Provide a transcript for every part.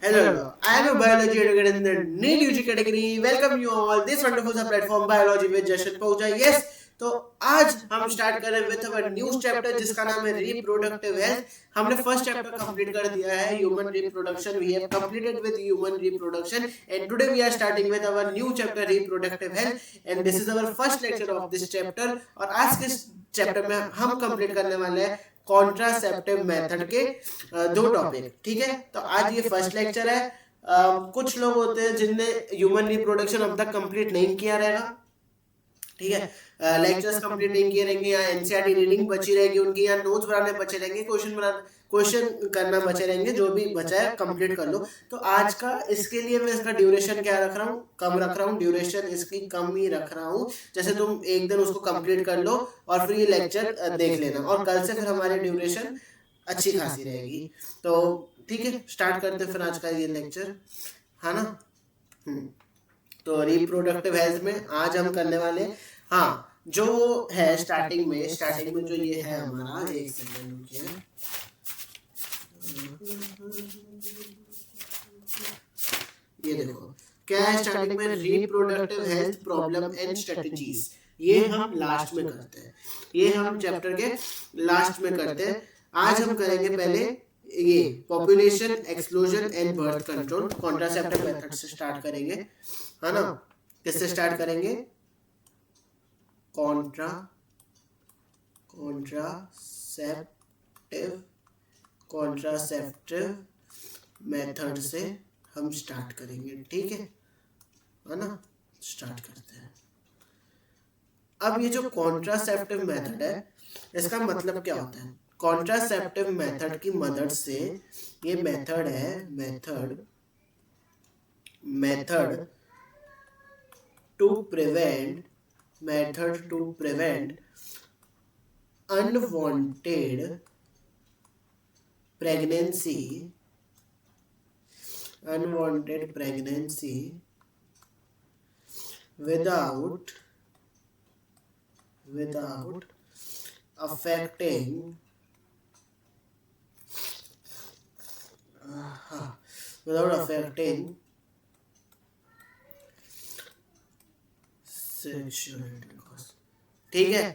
Hello, I am a biology educator in the NEET UG category. Welcome you all this wonderful platform Biology with Jashan Pooja. Yes, तो आज हम start कर रहे हैं with our new chapter जिसका नाम है रिप्रोडक्टिव हेल्थ। हमने फर्स्ट चैप्टर कंप्लीट कर दिया है human reproduction. We have completed with human reproduction and today we are starting with our new chapter reproductive health and this is our first lecture of this chapter. और आज के chapter में हम complete करने वाले हैं कॉन्ट्रासेप्टिव मेथड के दो टॉपिक। ठीक है, तो आज ये फर्स्ट लेक्चर है। कुछ लोग होते हैं जिनने ह्यूमन रिप्रोडक्शन अब तक कंप्लीट नहीं किया रहेगा। ठीक है, लेक्चर्स कंप्लीट नहीं किए रहेंगे, या एनसीईआरटी रीडिंग बची रहेगी उनकी, या नोट्स बनाने बचे रहेंगे, क्वेश्चन करना बचे रहेंगे। जो भी बचा है कंप्लीट कर लो। तो आज का इसके लिए मैं इसका ड्यूरेशन क्या रख रहा हूँ, कम रख रहा हूँ। ड्यूरेशन इसकी कम ही रख रहा हूँ। जैसे तुम एक दिन उसको कंप्लीट कर लो और फिर ये लेक्चर देख लेना, और कल से फिर हमारी ड्यूरेशन अच्छी खासी रहेगी। तो ठीक है, स्टार्ट करते हैं फिर आज का ये लेक्चर, है ना। तो रिप्रोडक्टिव हेल्थ में आज हम करने वाले, हाँ, जो है स्टार्टिंग में जो ये है हमारा, एक सेकंड रुकिए, ये देखो क्या है स्टार्टिंग में, reproductive health problem and strategies. ये हम लास्ट में करते हैं, ये हम चैप्टर के लास्ट में करते हैं। आज हम करेंगे पहले ये population exclusion and birth control, contraceptive method से स्टार्ट करेंगे, है ना। किससे स्टार्ट करेंगे? कॉन्ट्रासेप्टिव मेथड से हम स्टार्ट करेंगे। ठीक है ना, स्टार्ट करते हैं। अब ये जो कॉन्ट्रासेप्टिव मेथड है, इसका मतलब क्या होता है? कॉन्ट्रासेप्टिव मेथड की मदद से, ये मेथड है, method to prevent unwanted pregnancy without affecting sexual intercourse. ठीक है,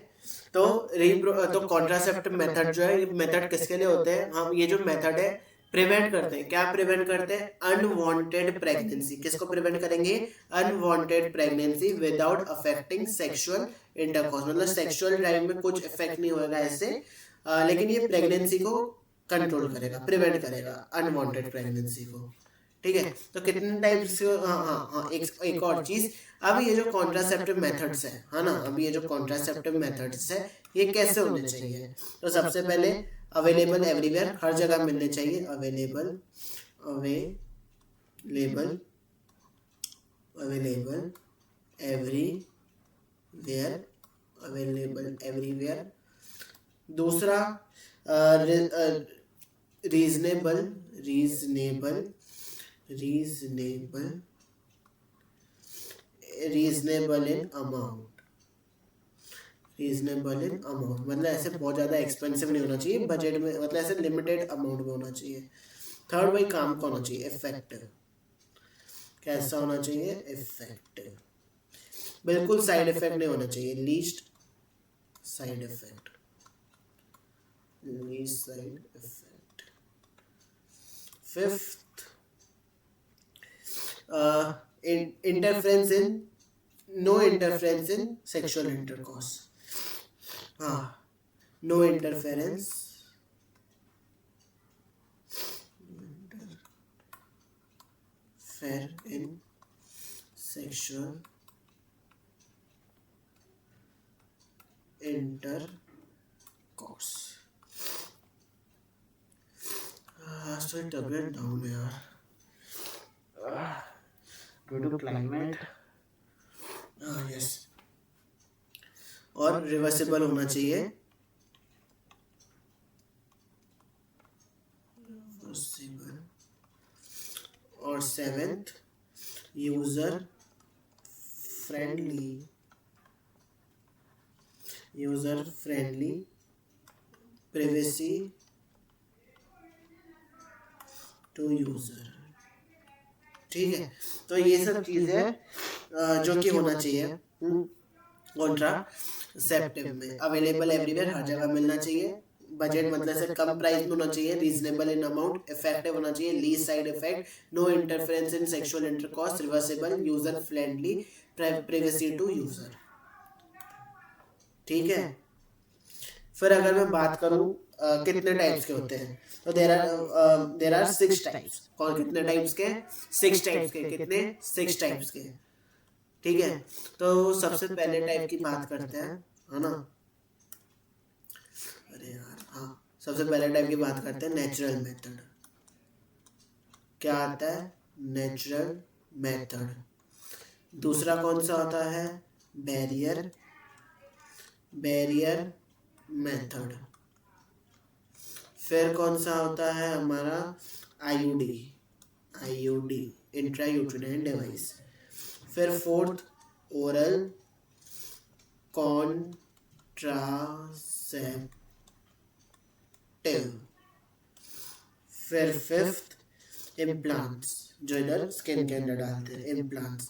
तो कॉन्ट्रासेप्टिव मेथड जो है, ये मेथड किसके लिए होते हैं? हम ये जो मेथड है प्रिवेंट करते हैं, क्या प्रिवेंट करते हैं? Unwanted pregnancy. किसको प्रिवेंट करेंगे? Unwanted pregnancy without affecting sexual intercourse. मतलब सेक्सुअल टाइम में कुछ इफेक्ट नहीं होगा इससे, लेकिन ये प्रेगनेंसी को कंट्रोल करेगा, प्रिवेंट करेगा अनवांटेड प्रेगनेंसी को। ठीक है, तो कितने टाइप्स, एक और चीज, अब ये जो कॉन्ट्रासेप्टिव मेथड्स है ना, अब ये जो कॉन्ट्रासेप्टिव मेथड्स है, ये कैसे होने चाहिए? तो सबसे पहले अवेलेबल एवरीवेयर, हर जगह मिलने चाहिए। Available everywhere. दूसरा रीजनेबल इन अमाउंट। मतलब ऐसे बहुत ज्यादा एक्सपेंसिव नहीं होना चाहिए, बजट में, मतलब ऐसे लिमिटेड अमाउंट में होना चाहिए। थर्ड, भाई काम का होना चाहिए, इफेक्टिव। कैसा होना चाहिए? इफेक्टिव। बिल्कुल साइड इफेक्ट नहीं होना चाहिए, least side effect. Fifth, no interference in sexual intercourse. No interference in sexual intercourse. तो तबीयत डाउन है यार, ड्यू टू क्लाइमेट। यस, और रिवर्सिबल होना चाहिए, और seventh, user friendly privacy to user। ठीक है, तो ये सब चीज़ें जो कि होना चाहिए कॉन्ट्रासेप्टिव में। अवेलेबल एवरीवेयर, हर जगह मिलना चाहिए। बजट मतलब से कम प्राइस में होना चाहिए। रीजनेबल इन अमाउंट, इफेक्टिव होना चाहिए, least side effect, no interference in sexual intercourse, reversible, user friendly, privacy to user. ठीक है, फिर अगर मैं बात करूं कितने टाइप्स के होते हैं, तो देर आर 6 टाइप्स। कौन कितने टाइप्स के? 6 टाइप्स के। कितने? 6 टाइप्स के। ठीक है, तो सबसे पहले टाइप की बात करते हैं, है ना? अरे यार, हाँ, सबसे पहले टाइप की बात करते हैं, नेचुरल मेथड। क्या आता है? Natural method. दूसरा कौन सा होता है? Barrier method. फिर कौन सा होता है हमारा? IUD, intra uterine device. फिर फोर्थ, ओरल कॉन्ट्रासेप्टिव। फिर फिफ्थ, इम्प्लांट्स, जो इधर स्किन के अंदर डालते हैं, implants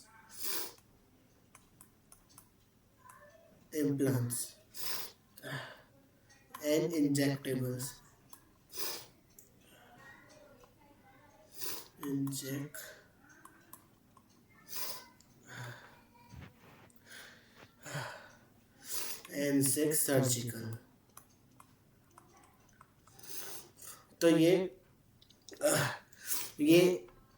and injectables, and 6 surgical. तो ये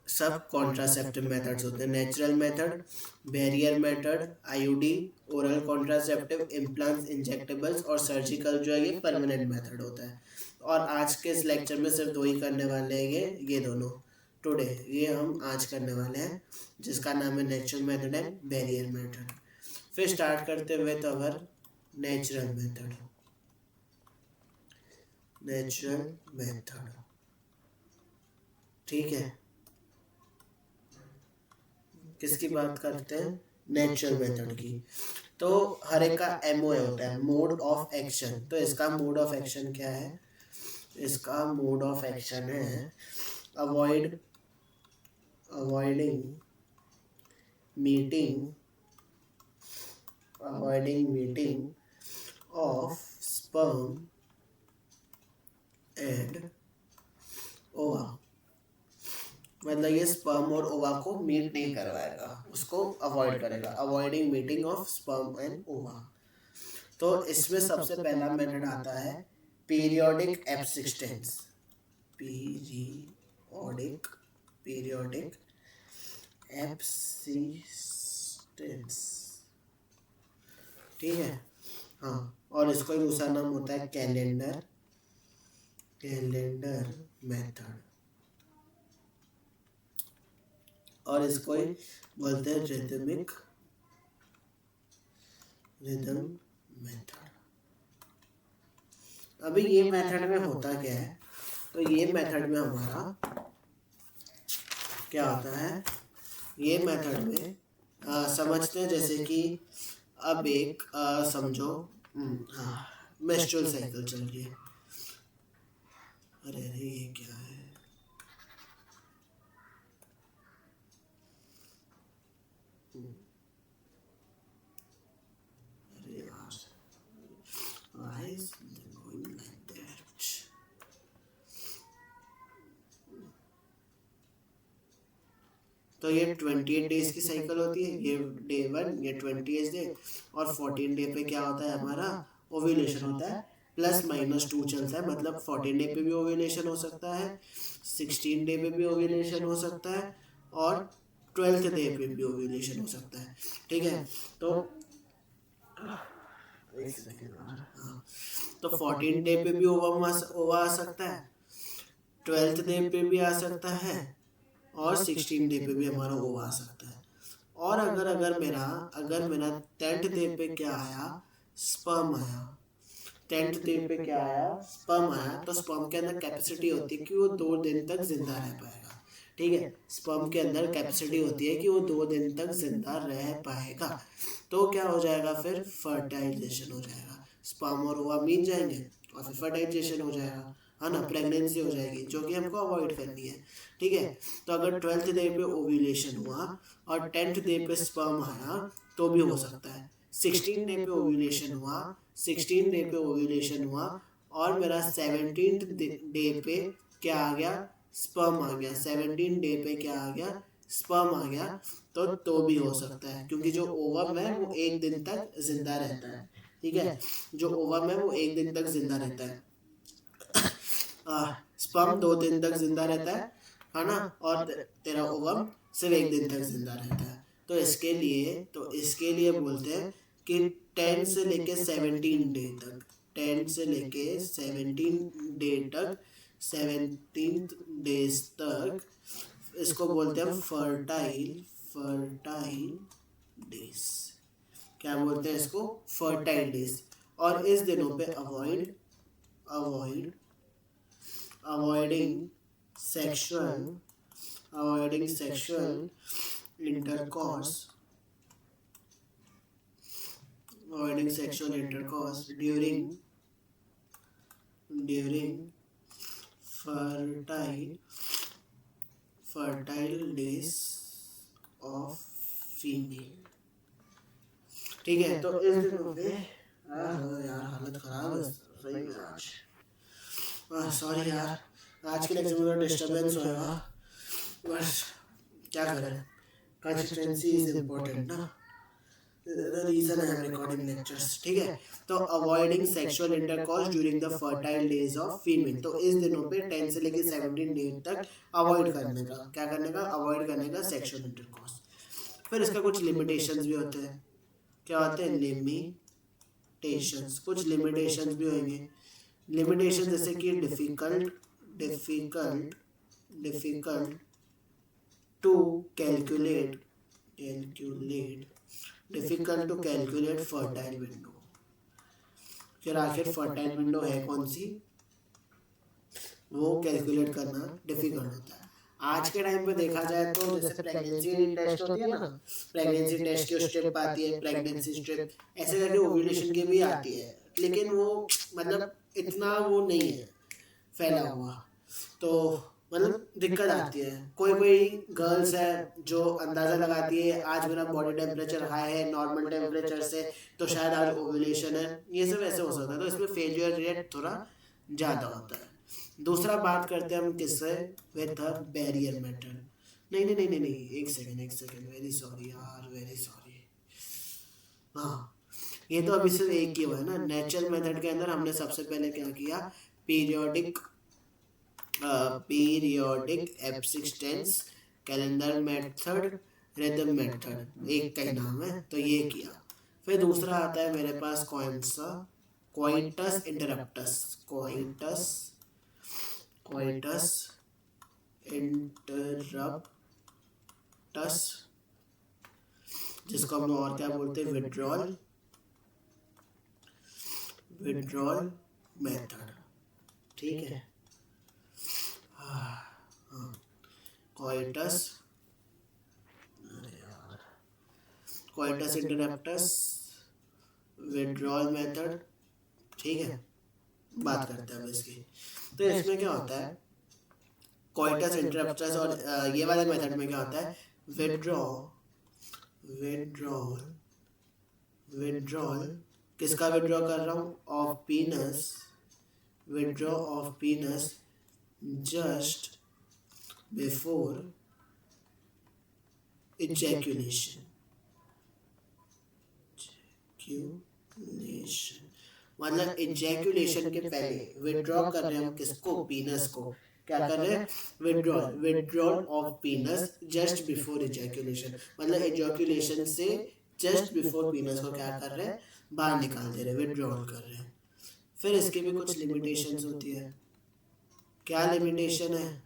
सब कॉन्ट्रासेप्टिव मेथड्स होते हैं। Natural method, barrier method, IUD, oral contraceptive, implants, injectables और सर्जिकल जो है ये परमानेंट मेथड होता है। और आज के इस लेक्चर में सिर्फ 2 ही करने वाले हैं, ये दोनों टुडे, ये हम आज करने वाले हैं, जिसका नाम है natural method and barrier method. फिर स्टार्ट करते हुए तो अगर नेचुरल मेथड, ठीक है, किसकी बात करते हैं? नेचुरल मेथड की। तो हर एक का एमओ होता है, मोड ऑफ एक्शन। तो इसका मोड ऑफ एक्शन क्या है? इसका मोड ऑफ एक्शन है avoiding meeting of sperm and ओवा। मतलब ये स्पर्म और ओवा को मीट नहीं करवाएगा, उसको अवॉइड करेगा। Avoiding meeting of sperm and ओवा। तो इसमें सबसे पहला मेथड आता है पीरियोडिक एब्सिस्टेंस। पीरियोडिक एब्सिस्टेंस, ठीक है, हाँ। और इसका दूसरा नाम होता है कैलेंडर मेथड, और इसको बोलते हैं रिदम मेथड। अभी ये मेथड में होता क्या है? तो ये मेथड में हमारा क्या होता है? ये मेथड में समझते हैं, जैसे कि अब एक समझो, हाँ, मेंस्ट्रुअल साइकिल चल रही है। अरे ये क्या है? अरे यार, why is it going like that? तो ये 28 डेज की साइकिल होती है। ये डे 1, ये 28 डे, और 14 डे पे क्या होता है हमारा? ओव्यूलेशन होता है। +-2 चलता है, मतलब 14 डे पे भी ओव्यूलेशन हो सकता है, 16 डे पे भी ओव्यूलेशन हो सकता है, और 12th डे पे भी ओव्यूलेशन हो सकता है। ठीक है, तो एक सेकेंड, हाँ, तो 14 डे पे भी ओवा आ सकता है, 12th डे पे भी आ सकता है, और 16 डे पे भी हमारा ओवा आ सकता है। और अगर मेरा 10th डे पे क्या आया? स्पर्म आया। 10th डे पे क्या आया? स्पर्म आया। तो स्पर्म के अंदर कैपेसिटी होती है कि वो 2 दिन तक जिंदा रह पाएगा। ठीक है, स्पर्म के अंदर कैपेसिटी होती है कि वो 2 दिन तक जिंदा रह पाएगा। तो क्या हो जाएगा? फिर फर्टाइलाइजेशन हो जाएगा। स्पर्म और ओवा मिल जाएंगे और फिर फर्टाइलाइजेशन हो जाएगा। है ना, प्रेगनेंसी हो जाएगी, जो कि हमको अवॉइड करनी है। ठीक है, तो अगर 12th डे पे ओव्यूलेशन हुआ और 10th डे पे स्पर्म आया तो भी हो सकता है। 16 डे पे ओव्यूलेशन हुआ, 16 डे पे ओव्यूलेशन हुआ और मेरा 17th डे पे क्या आ गया, स्पर्म आ गया। 17 डे पे क्या आ गया, स्पर्म आ गया, तो भी हो सकता है, क्योंकि जो ओवम है वो एक दिन तक जिंदा रहता है। ठीक है, जो ओवम है वो एक दिन तक जिंदा रहता है, स्पर्म 2 दिन तक जिंदा रहता है ना, और तेरा ओवम सिर्फ एक दिन तक जिंदा रहता है। तो इसके लिए बोलते हैं कि 10 से लेके 17 डे तक, 10 से लेके 17 डे तक, 17 डेज तक इसको बोलते हैं फर्टाइल डेज। क्या बोलते हैं इसको, फर्टाइल डेज। और इस दिनों पे avoiding sexual intercourse during fertile days of female। ठीक है, तो इस दिनों पे यार हालत खराब है सही में आज। सॉरी यार, आज के लेक्चर में डिस्टर्बेंस होगा, बस क्या करें, कंसिस्टेंसी इज इम्पोर्टेंट ना, रीजन है रिकॉर्डिंग लेक्चर्स। ठीक है, तो avoiding sexual intercourse during the fertile days of female, तो इस दिनों पे 10 से लेकर 17 डे तक अवॉइड करने का, क्या करने का, अवॉइड करने का सेक्सुअल इंटरकॉर्स। फिर इसका कुछ लिमिटेशंस भी होते हैं। क्या होते हैं, लिमिटेशंस, कुछ लिमिटेशंस भी होंगे। लिमिटेशन जैसे कि difficult to calculate difficult to calculate fertile window. फिर आखिर फर्टाइल विंडो है कौन सी, वो कैलकुलेट करना डिफिकल्ट होता है। आज के टाइम पे देखा जाए तो जैसे प्रेगनेंसी टेस्ट होती है ना, प्रेगनेंसी टेस्ट की स्ट्रिप आती है, प्रेगनेंसी स्ट्रिप, ऐसे करके ओव्यूलेशन की भी आती है, लेकिन वो मतलब इतना वो नहीं है फैला हुआ, तो मतलब दिक्कत आती है। कोई गर्ल्स है जो अंदाज़ा लगाती है आज मेरा बॉडी टेम्परेचर हाई है नॉर्मल टेम्परेचर से, तो शायद आज ओव्यूलेशन है, ये सब ऐसे हो सकता है, तो इसमें फेलियर रेट थोड़ा ज़्यादा होता है। दूसरा बात करते हैं हम किससे, विद बैरियर मेथड। नहीं, एक सेकेंड, वेरी सॉरी यार, वेरी सॉरी। हाँ, ये तो अभी सिर्फ एक ही हुआ है ना। नेचुरल मेथड के अंदर हमने सबसे पहले क्या किया, periodic abstinence, calendar method, rhythm method, एक का ही नाम है, तो ये किया। फिर दूसरा आता है मेरे पास कौन सा, कोइटस इंटरप्टस, जिसको हम और क्या बोलते हैं, विड्रॉल मेथड। ठीक है, कोइटस इंटरप्टस, विड्रॉल मेथड। ठीक है, बात करते हैं अब इसकी। तो इसमें क्या होता है, कोइटस इंटरप्टस और ये वाले मेथड में क्या होता है, विड्रॉल किसका विड्रॉ कर रहा हूँ, of पीनस, withdraw of पीनस just before ejaculation, मतलब इजैकुलेशन के पहले विड्रॉ कर रहे हैं हम किसको, पीनस को। क्या कर रहे हैं, withdrawal of पीनस just before ejaculation, मतलब इजैकुलेशन से जस्ट बिफोर पीनस को क्या कर रहे हैं, बाहर निकाल दे रहे हैं, विड्रॉल कर रहे हैं। फिर इसकी भी कुछ लिमिटेशंस होती है। क्या लिमिटेशन है,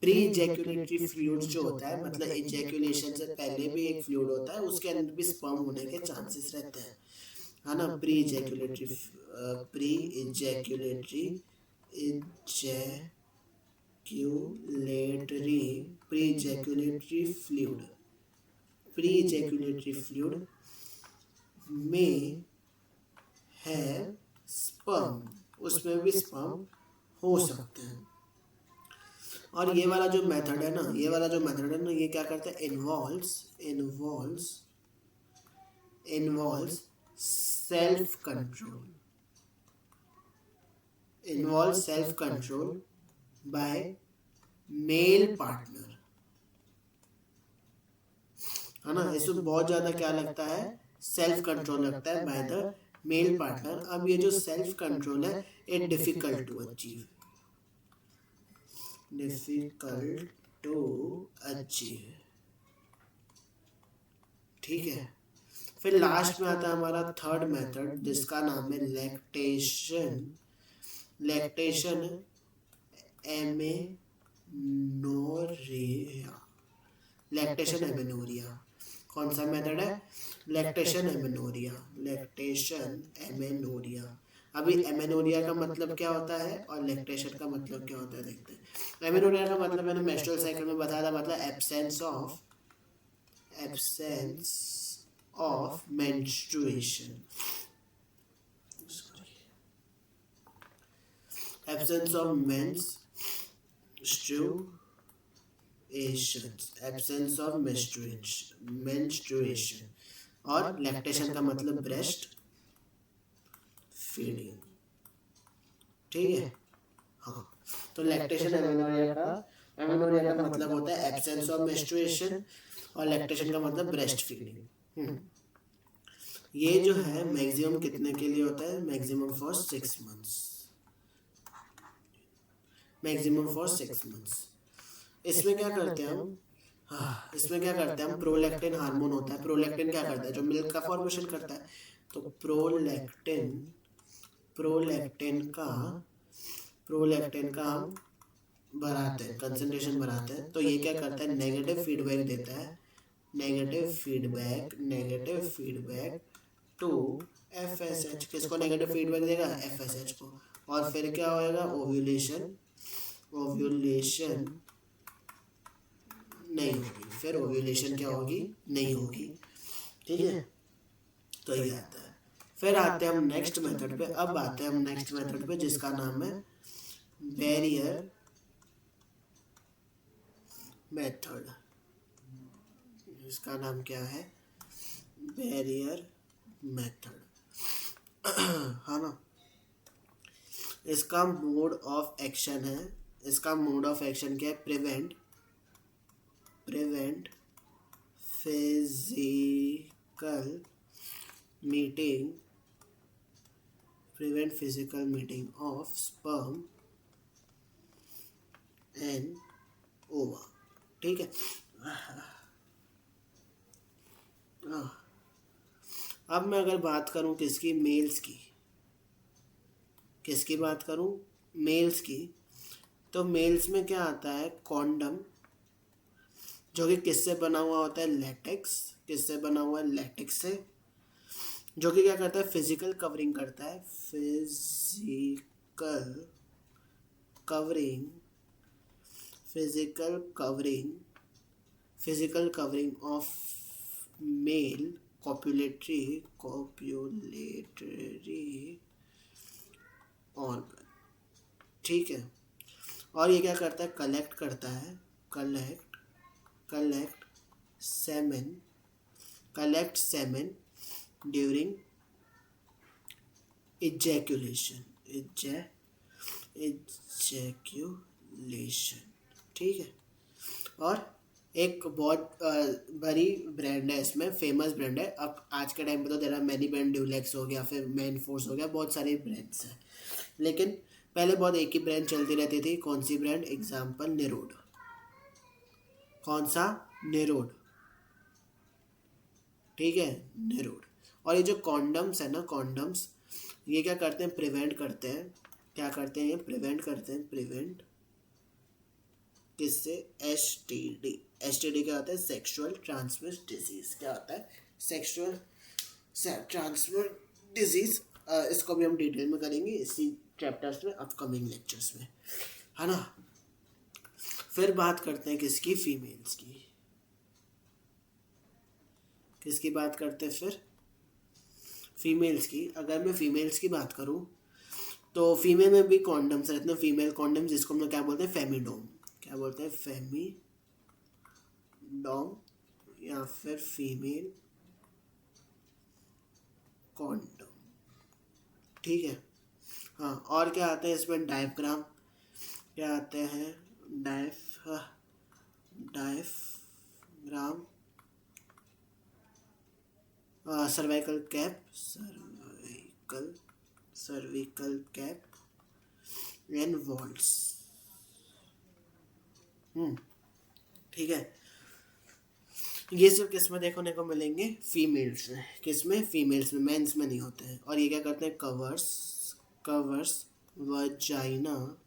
प्री इजैकुलेटरी फ्लूइड जो होता है, मतलब इजैकुलेशन से पहले भी एक फ्लूइड होता है, उसके अंदर भी स्पर्म होने के चांसेस रहते हैं, है ना। प्री इजैकुलेटरी फ्लूइड में है स्पर्म, उसमें भी स्पर्म हो सकते हैं। और ये वाला जो मेथड है ना, ये क्या करता है, involves self control by male partner, है ना। इसमें बहुत ज्यादा क्या लगता है, सेल्फ कंट्रोल लगता है बाय द मेल पार्टनर। अब ये जो सेल्फ कंट्रोल है, इट डिफिकल्ट टू अचीव, ठीक है। फिर लास्ट में आता है हमारा थर्ड मेथड, जिसका नाम है लैक्टेशन एमेनोरिया। कौन सा मेथड है, लैक्टेशन एमेनोरिया। अभी एमेनोरिया का मतलब क्या होता है और लैक्टेशन का मतलब क्या होता है देखते हैं। एमेनोरिया का मतलब मैंने मेंस्ट्रुअल साइकिल में बताया था, मतलब absence of menstruation, absence of menstruation. और लैक्टेशन का मतलब ब्रेस्ट फीडिंग, ठीक है। हाँ, तो लैक्टेशन एमेनोरिया का मतलब होता है एब्सेंस ऑफ मेंस्ट्रुएशन, और लैक्टेशन का मतलब ब्रेस्ट फीडिंग। ये जो है मैक्सिमम कितने के लिए होता है, मैक्सिमम फॉर 6 मंथ्स। इसमें क्या करते हैं हम, इसमें क्या करते हैं हम, प्रोलैक्टिन हार्मोन होता है। प्रोलैक्टिन क्या करता है, जो मिल्क का फॉर्मेशन करता है। तो प्रोलैक्टिन का हम बढ़ाते हैं, कंसंट्रेशन बढ़ाते हैं। तो ये क्या करता है, नेगेटिव फीडबैक देता है, नेगेटिव फीडबैक टू FSH। किसको नेगेटिव फीडबैक देगा, FSH को। और फिर क्या होएगा, ओव्यूलेशन नहीं होगी। फिर ओव्यूलेशन क्या होगी, नहीं होगी, ठीक है। तो ये आता है। फिर आते हैं हम नेक्स्ट मेथड पे। अब आते हैं हम नेक्स्ट मेथड पे, जिसका नाम है बैरियर मेथड। इसका नाम क्या है, बैरियर मेथड, है ना। इसका मोड ऑफ एक्शन क्या है, prevent physical meeting of sperm and ओवा, ठीक है। अब मैं अगर बात करूं किसकी, मेल्स की, तो मेल्स में क्या आता है, कॉन्डम, जो कि किससे बना हुआ होता है, लैटेक्स से, जो कि क्या करता है, फिजिकल कवरिंग करता है, physical covering of male copulatory organ, ठीक है। और ये क्या करता है, कलेक्ट सेमेन ड्यूरिंग इजैक्यूलेशन, ठीक है। और एक बहुत बड़ी ब्रांड है, इसमें फेमस ब्रांड है। अब आज के टाइम पे तो there are many brand, Durex हो गया, फिर मैन फोर्स हो गया, बहुत सारे ब्रांड्स हैं। लेकिन पहले बहुत एक ही ब्रांड चलती रहती थी। कौन सी ब्रांड, एग्जाम्पल नेरोड। कौन सा, नेरोड, ठीक है, नेरोड। और ये जो कॉन्डम्स है ना, ये क्या करते हैं, प्रिवेंट करते हैं किससे, STD क्या होता है, सेक्सुअल ट्रांसमिट डिजीज। क्या होता है, सेक्सुअल ट्रांसमिट डिजीज। इसको भी हम डिटेल में करेंगे इसी चैप्टर्स में, अपकमिंग लेक्चर्स में, है ना। फिर बात करते हैं किसकी, फीमेल्स की। किसकी बात करते हैं फिर, फीमेल्स की। अगर मैं फीमेल्स की बात करूं, तो फीमेल में भी कॉन्डम्स रहते हैं, फीमेल कॉन्डम्स, जिसको हम लोग क्या बोलते हैं, फेमिडोम, क्या बोलते हैं, फेमिडोम या फिर फीमेल कॉन्डम, ठीक है। हाँ, और क्या आते हैं इसमें, डायफ्राम, क्या आते हैं, diaphragm, cervical cap, cervical cap and walls, ठीक है। ये सब किस में देखने को मिलेंगे, फीमेल्स में, किस में, फीमेल्स में, मेंस में नहीं होते हैं। और ये क्या करते हैं, कवर्स वजाइना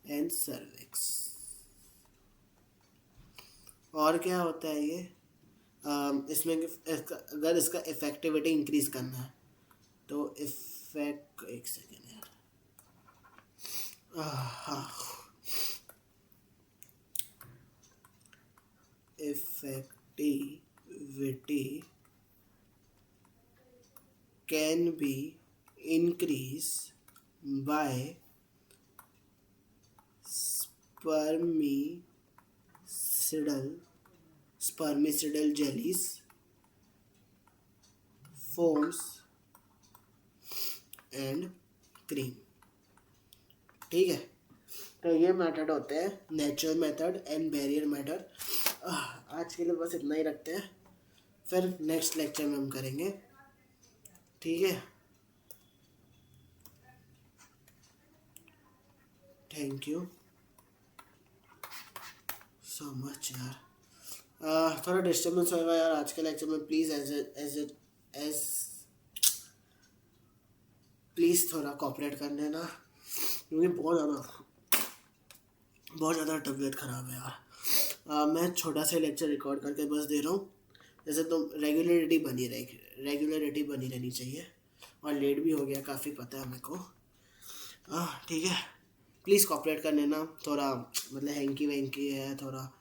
एंड सर्विक्स। और क्या होता है ये, इसमें अगर इसका इफेक्टिविटी इंक्रीज करना है तो एक सेकेंड यार, हाँ, effectivity can be increased by spermicidal jellies, foams and cream, ठीक है। तो ये मेथड होते हैं, natural method and barrier method. आज के लिए बस इतना ही रखते हैं, फिर नेक्स्ट लेक्चर में हम करेंगे, ठीक है। थैंक यू सो मच यार। थोड़ा डिस्टर्बेंस होगा यार आज के लेक्चर में, प्लीज़ थोड़ा कोऑपरेट कर लेना, क्योंकि बहुत ज़्यादा तबीयत ख़राब है यार। मैं छोटा सा लेक्चर रिकॉर्ड करके बस दे रहा हूँ, जैसे तो रेगुलरिटी बनी रहनी चाहिए। और लेट भी हो गया काफ़ी, पता है मेरे को, ठीक है। प्लीज़ कोऑपरेट कर लेना, थोड़ा मतलब हैंकी वैंकी है, थोड़ा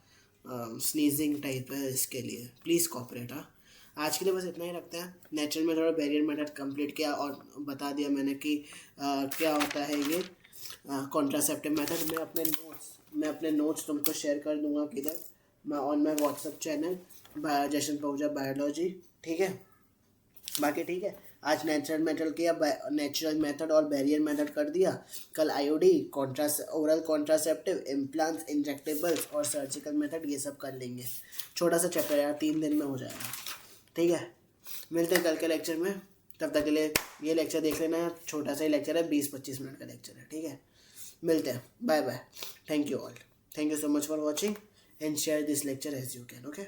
स्नीजिंग टाइप है, इसके लिए प्लीज़ कोऑपरेट। आज के लिए बस इतना ही रखते हैं। नेचुरल में थोड़ा बैरियर मेथड कंप्लीट किया और बता दिया मैंने कि क्या होता है ये कॉन्ट्रासेप्टिव मेथड। मैं अपने नोट्स तुमको शेयर कर दूंगा किधर, मैं ऑन माई व्हाट्सएप चैनल जशन पहुँचा बायोलॉजी, ठीक है। बाकी ठीक है, आज नेचुरल मेथड किया, नेचुरल मेथड और बैरियर मेथड कर दिया। कल IOD, oral contraceptive, implants, injectables और सर्जिकल मेथड, ये सब कर लेंगे। छोटा सा चैप्टर यार, 3 दिन में हो जाएगा, ठीक है। मिलते हैं कल के लेक्चर में, तब तक के लिए ये लेक्चर देख लेना, छोटा सा ही लेक्चर है, 20-25 मिनट का लेक्चर है, ठीक है। मिलते हैं, bye bye, thank you all, thank you so much for watching and share this lecture as you can, okay.